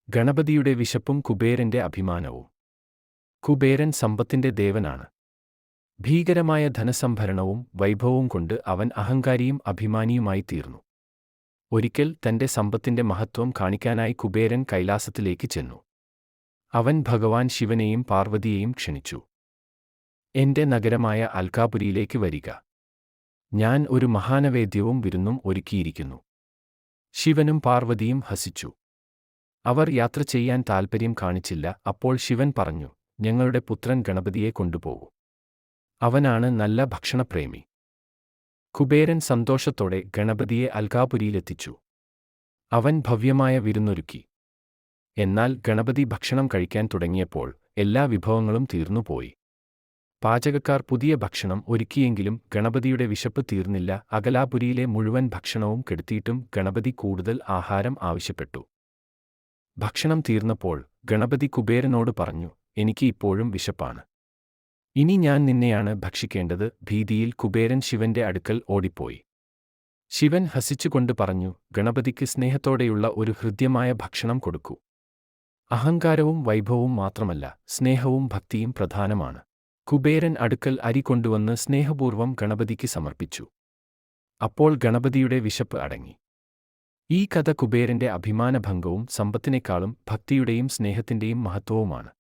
ഗണപതിയുടെ വിശപ്പും കുബേരന്റെ അഭിമാനവും. കുബേരൻ സമ്പത്തിന്റെ ദേവനാണ്. ഭീകരമായ ധനസംഭരണവും വൈഭവവും കൊണ്ട് അവൻ അഹങ്കാരിയും അഭിമാനിയുമായി തീർന്നു. ഒരിക്കൽ തന്റെ സമ്പത്തിന്റെ മഹത്വം കാണിക്കാനായി കുബേരൻ കൈലാസത്തിലേക്ക് ചെന്നു. അവൻ ഭഗവാൻ ശിവനെയും പാർവതിയെയും ക്ഷണിച്ചു. എന്റെ നഗരമായ അൽകാപുരിയിലേക്ക് വരിക. ഞാൻ ഒരു മഹാനവേദ്യവും വിരുന്നും ഒരുക്കിയിരിക്കുന്നു. ശിവനും പാർവതിയും ഹസിച്ചു. അവർ യാത്ര ചെയ്യാൻ താൽപ്പര്യം കാണിച്ചില്ല. അപ്പോൾ ശിവൻ പറഞ്ഞു, ഞങ്ങളുടെ പുത്രൻ ഗണപതിയെ കൊണ്ടുപോകൂ. അവനാണ് നല്ല ഭക്ഷണപ്രേമി. കുബേരൻ സന്തോഷത്തോടെ ഗണപതിയെ അൽകാപുരിയിലെത്തിച്ചു. അവൻ ഭവ്യമായ വിരുന്നൊരുക്കി. എന്നാൽ ഗണപതി ഭക്ഷണം കഴിക്കാൻ തുടങ്ങിയപ്പോൾ എല്ലാ വിഭവങ്ങളും തീർന്നുപോയി. പാചകക്കാർ പുതിയ ഭക്ഷണം ഒരുക്കിയെങ്കിലും ഗണപതിയുടെ വിശപ്പ് തീർന്നില്ല. അകലാപുരിയിലെ മുഴുവൻ ഭക്ഷണവും കെടുത്തിയിട്ടും ഗണപതി കൂടുതൽ ആഹാരം ആവശ്യപ്പെട്ടു. ഭക്ഷണം തീർന്നപ്പോൾ ഗണപതി കുബേരനോട് പറഞ്ഞു, എനിക്ക് ഇപ്പോഴും വിശപ്പാണ്. ഇനി ഞാൻ നിന്നെയാണ് ഭക്ഷിക്കേണ്ടത്. ഭീതിയിൽ കുബേരൻ ശിവന്റെ അടുക്കൽ ഓടിപ്പോയി. ശിവൻ ഹസിച്ചുകൊണ്ട് പറഞ്ഞു, ഗണപതിക്ക് സ്നേഹത്തോടെയുള്ള ഒരു ഹൃദ്യമായ ഭക്ഷണം കൊടുക്കൂ. അഹങ്കാരവും വൈഭവവും മാത്രമല്ല, സ്നേഹവും ഭക്തിയും പ്രധാനമാണ്. കുബേരൻ അടുക്കൽ അരി കൊണ്ടുവന്ന് സ്നേഹപൂർവ്വം ഗണപതിക്ക് സമർപ്പിച്ചു. അപ്പോൾ ഗണപതിയുടെ വിശപ്പ് അടങ്ങി. ഈ കഥ കുബേരന്റെ അഭിമാനഭംഗവും സമ്പത്തിനേക്കാളും ഭക്തിയുടെയും സ്നേഹത്തിന്റെയും മഹത്വവുമാണ്.